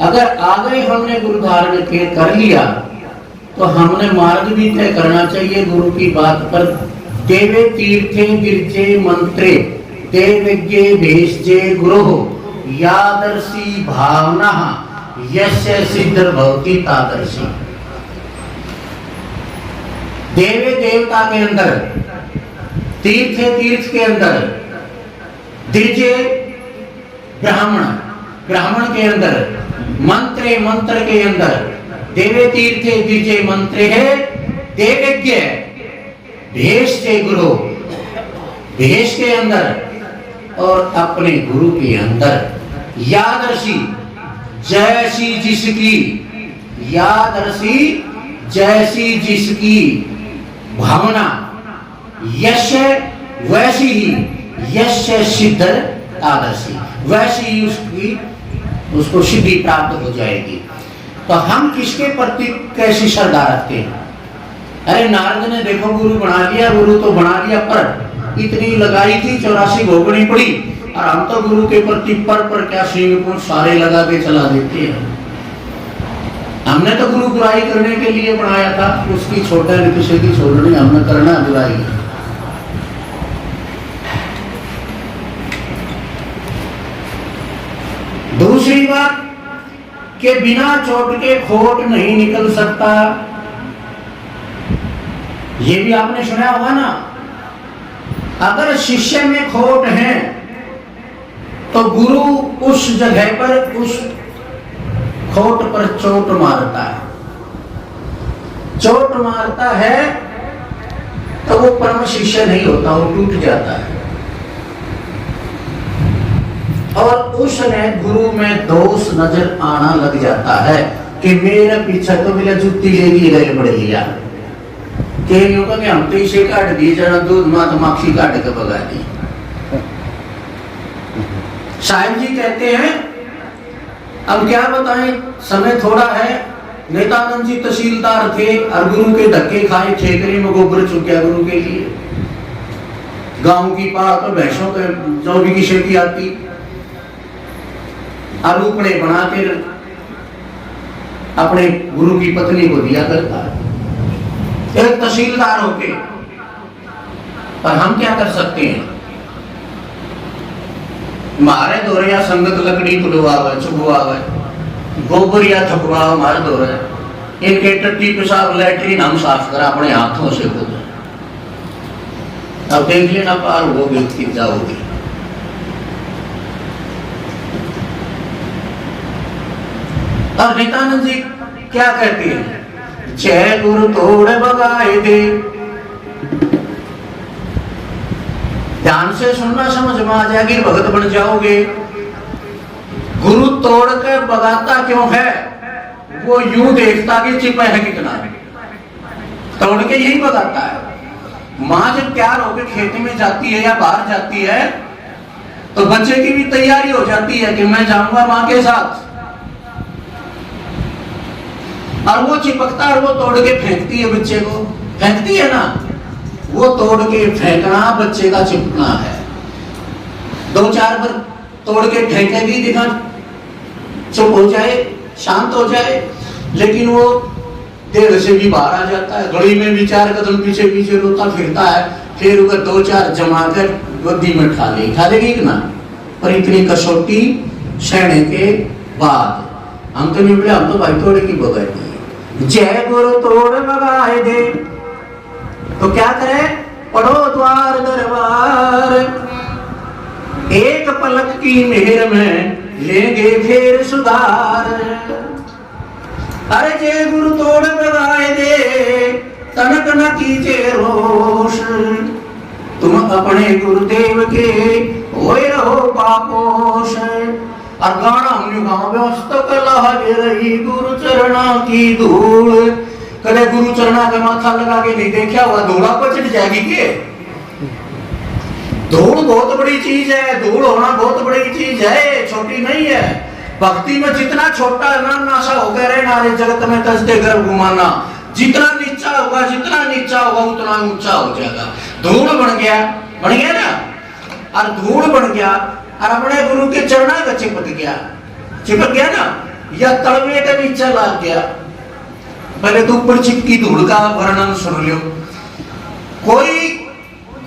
अगर आ गए हमने गुरु धारण के कर लिया तो हमने मार्ग भी तय करना चाहिए गुरु की बात पर। देवे तीर्थे गिरजे मंत्रे देवज्ञे भेषजे गुरु यादर्शी भावना यस्य सिद्ध भवति तादर्शी। देवे देवता के अंदर, तीर्थे तीर्थ के अंदर, द्विजे ब्राह्मण ब्राह्मण के अंदर, मंत्रे मंत्र के अंदर, देवे तीर्थे द्विजे मंत्रे है देवज्ञ भेष के गुरु भेष के अंदर और अपने गुरु के अंदर। यादर्शी जैसी जिसकी, यादर्शी जैसी जिसकी भावना, यश वैसी ही, यश सिद्ध आदर्शी वैसी ही उसको सिद्धि प्राप्त हो जाएगी। तो हम किसके प्रति कैसी श्रद्धा रखते हैं? अरे नारद ने देखो गुरु बना लिया, गुरु तो बना लिया, पर इतनी लगाई थी 84 भोगनी पड़ी, और हम तो गुरु के प्रति पर क्या सिंह सारे लगा के चला देते हैं। हमने तो गुरु बुराई करने के लिए बनाया था, उसकी छोटे किसी की छोड़नी, हमने करना बुराई। दूसरी बात कि बिना चोट के खोट नहीं निकल सकता। ये भी आपने सुना होगा ना, अगर शिष्य में खोट है तो गुरु उस जगह पर उस खोट पर चोट मारता है। चोट मारता है तो वो परम शिष्य नहीं होता, वो टूट जाता है। और उसने गुरु में दोष नजर आना लग जाता है कि मेरे पीछे तो मेरा जुत्ती लेगी गए बड़े लिया कि हम तो इसे काट दिए, जरा दूध मात माखी काट के भगा दी। साहिब जी कहते हैं, अब क्या बताएं, समय थोड़ा है। नेतानंद जी तहसीलदार थे और गुरु के धक्के खाए, ठेकरी में गोबर चुक्या गुरु के लिए। गांव की पार पर भैंसों के जो भी किसी की आती आलूपड़े बना के अपने गुरु की पत्नी को दिया करता है, एक तहसीलदार होके। पर हम क्या कर सकते हैं? मारे दो रहे या संगत लकड़ी तुड़वावे चुगवावे, गोबर या थकवा मारे दो रहे, इनके टट्टी पेशाब लैट्रीन हम साफ करा अपने हाथों से खुद। अब देख लेना पार होगी जाओगे। और नित्यानंद जी क्या कहते हैं? जय गुरु तोड़ बगाए दे। ध्यान से सुनना, समझ में आ जाएगी, भगत बन जाओगे। गुरु तोड़ के बगाता क्यों है? वो यूं देखता कि चिपा है कितना, तोड़ के यही बगाता है। माँ जब तैयार होकर खेत में जाती है या बाहर जाती है तो बच्चे की भी तैयारी हो जाती है कि मैं जाऊंगा माँ के साथ, और वो चिपकता और वो तोड़ के फेंकती है बच्चे को। फेंकती है ना, वो तोड़ के फेंकना बच्चे का चिपकना है। 2-4 बार तोड़ के फेंकेगी, दिखा चुप हो जाए, शांत हो जाए, लेकिन वो देर से भी बाहर आ जाता है। घड़ी में भी 4 कदम पीछे पीछे रोता फिरता है, फिर वो 2-4 जमा कर गोदी में खा लेगी कि ना। पर इतनी कसौटी सहने के बाद हम तो नहीं बोले, हम तो भाई तोड़े की बगाई दी। जय गुरु तोड़ बगाए दे। तो क्या करे? पढ़ो द्वार दरबार, एक पलक की मेहर में लेंगे फिर सुधार। अरे जय गुरु तोड़ बगाए दे, तनक न कीजे रोष, तुम अपने गुरुदेव के होए रहो पापोश। और गाना हमने गाँव व्यवस्था लहरे रही गुरु चरणा की धूल। कदे गुरु चरणा के माथा लगा के नहीं देखा हुआ, धूड़ा पर चढ़ जाएगी के? धूड़ बहुत बड़ी चीज है, धूड़ होना बहुत बड़ी चीज है, छोटी नहीं है। भक्ति में जितना छोटा नासा होकर रहना, जगत में कसदे घर घुमाना, जितना नीचा होगा उतना ऊंचा हो जाएगा। धूड़ बन गया ना, और धूड़ बन गया और अपने गुरु के चरणा का चिपक गया ना, या तलवे के नीचे लग गया। पहले तो ऊपर चिपकी धूल का वर्णन सुन लो। कोई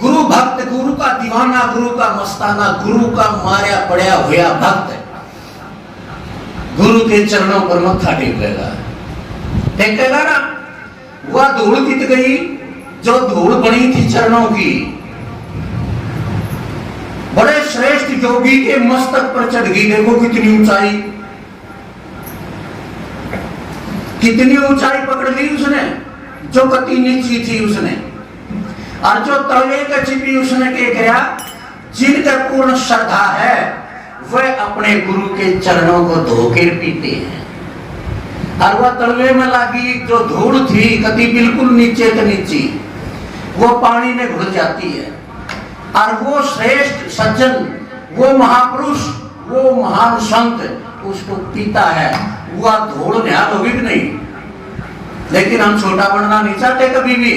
गुरु भक्त, गुरु का दीवाना, गुरु का मस्ताना, गुरु का मारा पड़ा हुआ भक्त गुरु के चरणों पर मत्था टेकेगा, टेकेगा ना। वह धूल कित गई जो धूल बनी थी चरणों की। बड़े श्रेष्ठ योगी के मस्तक पर चढ़ गई। देखो कितनी ऊंचाई, कितनी ऊंचाई पकड़ ली उसने, जो कति नीची थी उसने। और जो तलवे का चिपी उसने के गया, जिनका पूर्ण श्रद्धा है वह अपने गुरु के चरणों को धोकर पीते हैं। और वह तलवे में लगी जो धूल थी कति बिल्कुल नीचे से नीची, वो पानी में घुल जाती है। और वो श्रेष्ठ सज्जन, वो महापुरुष, वो महान संत उसको पीता है। वह धूल न्याल होगी भी नहीं, लेकिन हम छोटा बनना नहीं चाहते कभी भी।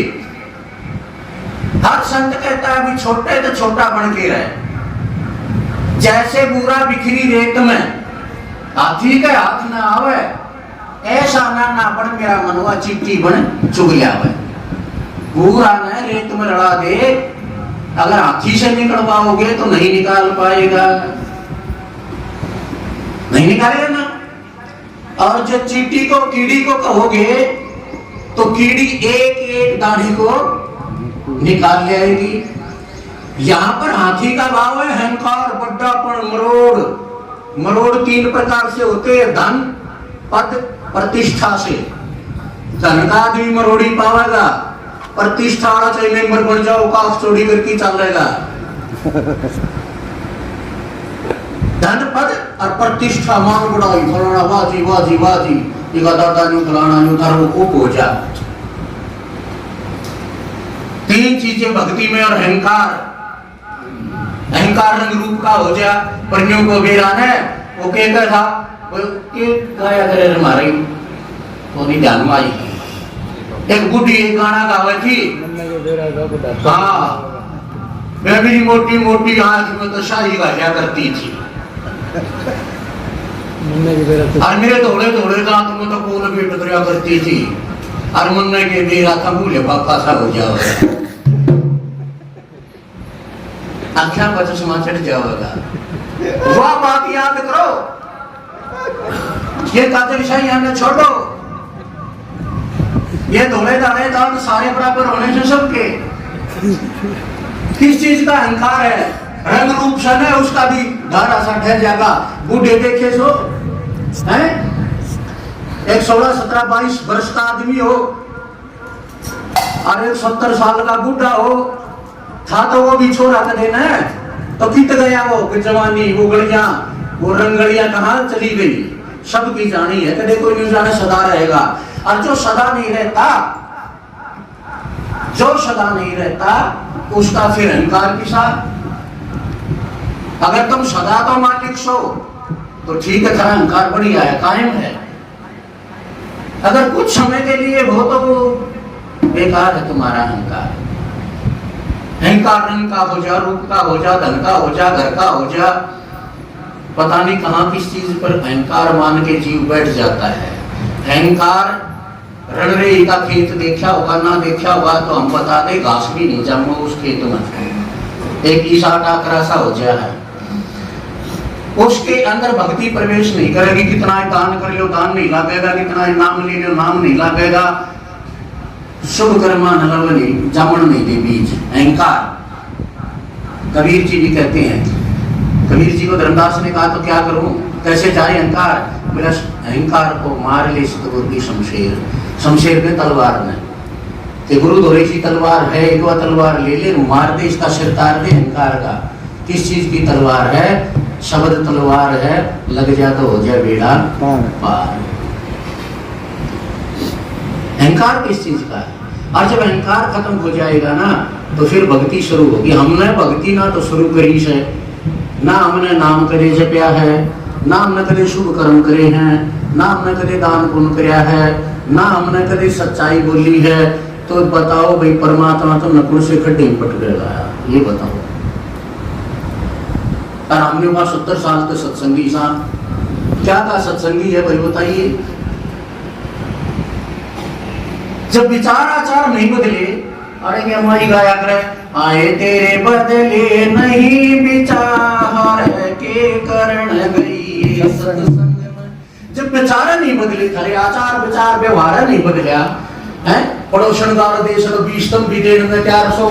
हर संत कहता है भी छोटे तो छोटा बन के रहे। जैसे बूरा बिखरी रेत में हाथी के हाथ न आवे, ऐसा ना बन मेरा मनवा चिट्ठी बन चुग आवे। बूरा ने रेत में लड़ा दे, अगर हाथी से निकलवाओगे तो नहीं निकाल पाएगा, नहीं निकालेगा ना। और जो चींटी को, कीड़ी को कहोगे तो कीड़ी एक एक दाढ़ी को निकाल ले आएगी। यहां पर हाथी का भाव है अहंकार, बड्डापन, मरोड़। मरोड़ तीन प्रकार से होते हैं, धन, पद, प्रतिष्ठा से। धन का आदमी मरोड़ी पावेगा, प्रतिष्ठा वाला चाहे मेंबर बन जाओ, काफ चोरी करके चलेगा। धन, पद और प्रतिष्ठा, मान बढ़ाई, फलाना बाजी बाजी बाजी, दादा न्यू फलाना न्यू धर्म को पहुंचा। तीन चीजें भक्ति में। और अहंकार, अहंकार रंग रूप का हो जा। परन्यों को बेरा है वो कहता था गाया करे हमारी तो नहीं ध्यान में आई। एक बुढ़ी एक गाना गावे थी, हाँ मैं भी मोटी मोटी आंख में तो शाही गाया करती थी। और मेरे थोड़े थोड़े दांत में तो कोल भी टकरा करती थी। और मुन्ने के बेरा था भूले पापा सा हो जाओ, आख्या पर चश्मा चढ़ जाओगा। वह बात याद करो, ये कातिल शाही हमने छोड़ो। ये धोले दाड़े दांत सारे बराबर होने से सबके। किस चीज का अहंकार है? रंग रूप से है, उसका भी धारा सा ठहर जाएगा। बूढ़े देखे सो हैं, एक 16, 17, 22 वर्ष का आदमी हो और एक 70 साल का बूढ़ा हो, था तो वो भी छोरा कर देना है तो कित गया वो जवानी, वो गड़िया, वो रंगड़िया कहाँ चली गई, सबकी जानी है। कदे कोई नहीं जाने, सदा रहेगा। और जो सदा नहीं रहता, जो सदा नहीं रहता उसका फिर अहंकार के साथ। अगर तुम सदा तो मालिक सो तो ठीक है, तेरा अहंकार बढ़िया है, कायम है। अगर कुछ समय के लिए हो तो वो बेकार है तुम्हारा अहंकार। अहंकार रंग का हो जा, रूप का हो जा, धन का हो जा, घर का हो जा, पता नहीं कहां किस चीज पर अहंकार मान के जीव बैठ जाता है। अहंकार रणरेही का खेत देखा होगा, ना देखा होगा तो हम बता दे, घास भी नहीं जमा उस खेत में, एक ईसा टाकरा सा हो जाए है। उसके अंदर भक्ति प्रवेश नहीं करेगी। कितना दान कर लो दान नहीं लगेगा, कितना नाम ले लो नाम नहीं लगेगा, शुभ कर्मा नलवनी जामन नहीं दे बीज। अहंकार, कबीर जी भी कहते हैं, कबीर जी को धर्मदास ने कहा तो क्या करूं, कैसे जाए अहंकार? बोला अहंकार को मार ले सतगुरु की शमशेर, शमशेर में तलवार में, ते गुरु धोरे की तलवार है, एक बार तलवार ले ले, मार दे, इसका सिर तार दे अहंकार का। किस चीज की तलवार है? शब्द तलवार है, लग जा तो हो जाए बेड़ा पार। अहंकार किस चीज का है? और जब अहंकार खत्म हो जाएगा ना तो फिर भक्ति शुरू होगी। हमने भक्ति ना तो शुरू करी से, ना हमने नाम करे जपया है, ना हमने कदे शुभ कर्म करे हैं, ना हमने कदे दान पुण्य कराया है, ना हमने कदे सच्चाई बोली है। तो बताओ भाई, परमात्मा तो नकुल से खड्डे में पट गया, ये बताओ। और हमने वहां 70 साल के सत्संगी साहब क्या का सत्संगी है भाई बताइए। जब विचार आचार नहीं बदले, अरे क्या हमारी गाया करे, आए तेरे बदले नहीं विचार के करण गई सत्संग में। जब विचार नहीं बदले, थारे आचार विचार व्यवहार नहीं बदलिया है, पड़ोसन गाँव देश 20 तुम भी देने में 400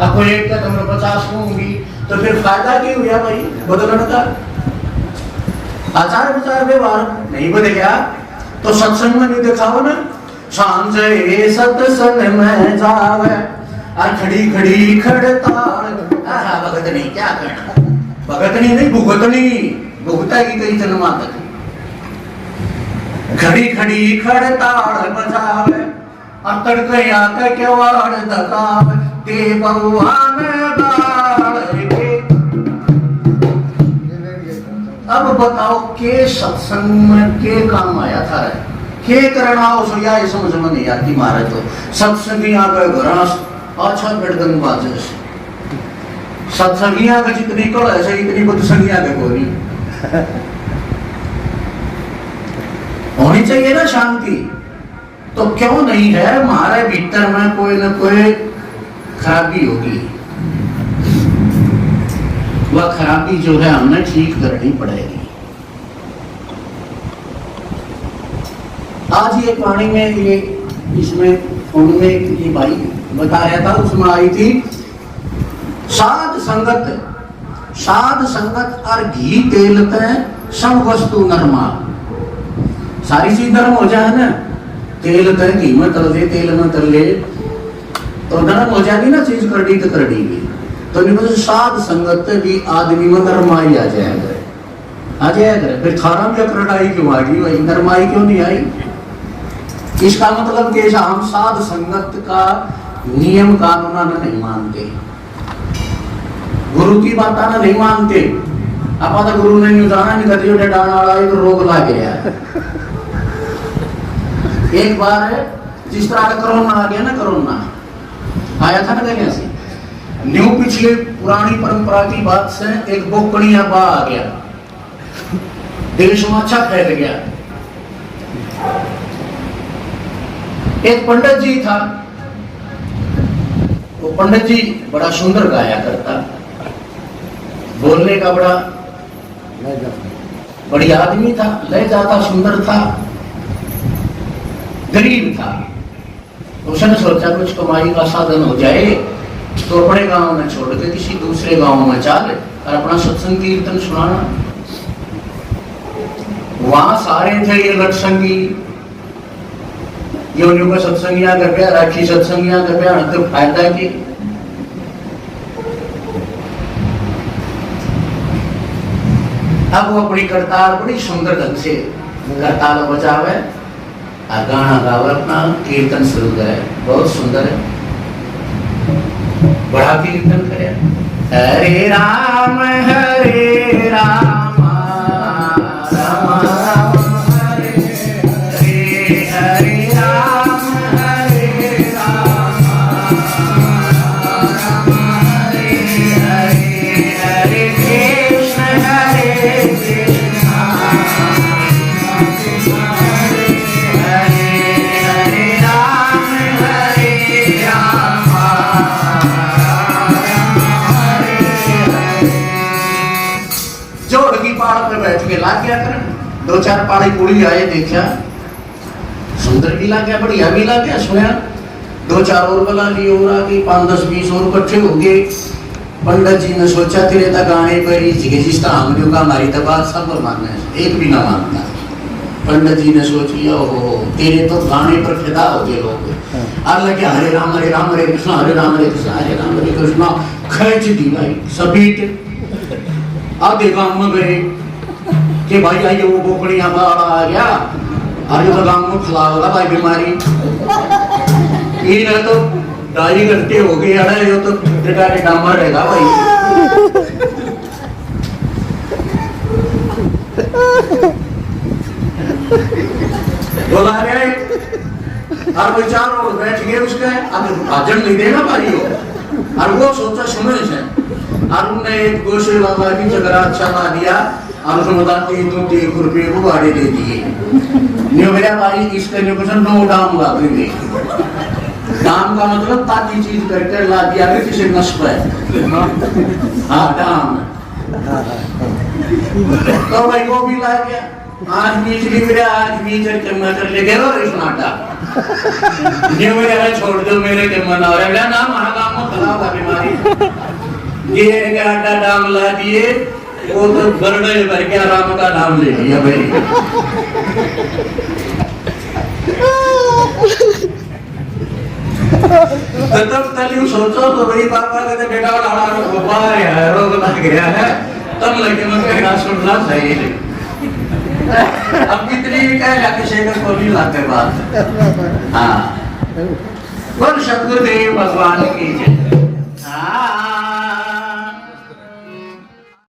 आपको एक का तुमने 50 होंगी, तो फिर फायदा क्यों हुआ भाई बदलने का। आचार विचार व्यवहार नहीं बदलिया तो सत्संग में नहीं दिखाओ ना। सांझ सत्संग में जावे और खड़ी खड़ी खड़ताल, भगतनी क्या करना, भगतनी नहीं भुगतनी, भुगता की कई जन्मा तक। खड़ी खड़ी खड़ताल बजावे और तड़के आके केवाड़ दकावे, ते भगवान गाड़ के। अब बताओ के सत्संग में के काम आया था, के करना हो सो या समझ में नहीं आती मारे तो। सत्संगियां के घर अच्छा बेड़गन बाजे, सत्संगियां के जितनी कड़ है सही इतनी बुद्ध संगियां के कोई नहीं। होनी चाहिए ना शांति, तो क्यों नहीं है हमारे भीतर में कोई ना कोई खराबी होगी। वह खराबी जो है हमने ठीक करनी पड़ेगी। आज ये पानी में ये इसमें फोन में ये भाई बता रहा था, उसमें आई थी साध संगत और घी तेल ते सब वस्तु नरमा। सारी चीज नरम हो जाए ना, तेल ते घी में तल दे, तेल में तल ले तो नरम हो जाएगी ना चीज, करड़ी तो करड़ी भी। तो नहीं साध संगत भी आदमी में नरमाई आ जाएगा। फिर थारा में करड़ाई क्यों आ गई भाई, नरमाई क्यों नहीं आई। इसका मतलब कि हम साध संगत का नियम कानून नहीं मानते, गुरु की बात नहीं मानते। आप तो गुरु ने जाना नहीं करते, डाना वाला एक रोग ला गया। एक बार जिस तरह का कोरोना आ गया ना, कोरोना आया था ना कहीं से, न्यू पिछले पुरानी परंपरा की बात से एक बोकड़िया बा आ गया, देश में अच्छा फैल गया। एक पंडित जी था, वो पंडित जी बड़ा सुंदर गाया करता, बोलने का बड़ी आदमी था, ले जाता सुंदर था, गरीब था। उसने सोचा कुछ कमाई का साधन हो जाए तो अपने गांव में छोड़ के किसी दूसरे गांव में चल और अपना सत्संग कीर्तन सुनाना। वहां सारे थे ये लटसंगी, योनियों का सत्संगियां कर गया, राखी सत्संगियां कर गया, तो फायदा की। अब वो अपनी करताल बड़ी सुंदर ढंग से करताल बजावे और गाना गावे, अपना कीर्तन शुरू करे, बहुत सुंदर है, बड़ा कीर्तन करे। हरे राम हरे राम बैठ के ला गया कर, 2-4 पाड़ी पूरी आए, देखा सुंदर भी ला गया, बढ़िया भी ला गया, सोया 2-4 और बला ली और आ गई, 5-10-20 और इकट्ठे हो गए। पंडित जी ने सोचा तेरे तक गाने पर जिस तरह हम का हमारी तो बात सब मानना है, एक भी ना मानता। पंडित जी ने सोच लिया, ओहो तेरे तो गाने पर फिदा हो गए लोग, और लगे हरे राम हरे कृष्णा, हरे राम हरे कृष्णा, हरे राम हरे कृष्णा, खींच दी भाई सपीट। आगे गांव में गए कि भाई आइए वो बोकड़ियां बाढ़ आ गया, अरे तो गांव में फैला होगा भाई बीमारी, ये तो 2.5 घंटे हो गए, अरे ये तो टिका मर रहेगा भाई। बोला रहे और कोई 4 और बैठ गए उसके, अब भाजन नहीं देना भाई हो, और वो सोचा सुने से, और उन्हें एक गोशे बाबा की जगह अच्छा ला दिया और उसने बता 3 रुपये को भाड़े दे दिए। न्यू मेरा भाई इसके लिए कुछ 9 दाम ला देंगे। दाम का मतलब ताकि चीज करके ला दिया कि किसी नस्ब है। हाँ दाम। तो भाई वो भी ला गया। आज बीच भी मेरे आज बीच के मटर ले गया और इस नाटा ये मेरे छोड़ दो मेरे के मन और मेरा नाम महाकाम में खराब है बीमारी ये क्या आटा दाम ला दिए वो तो बरडे भर के राम का नाम ले लिया भाई। तब तली सोचो तो भाई पापा कहते बेटा लाड़ा गोपाल है रोग लग गया है तब लगे मुझे ना सुनना चाहिए। अब कितनी भी कह जाके शेखर को नहीं लाते बात। हाँ बोल सतगुरुदेव भगवान की जय। हाँ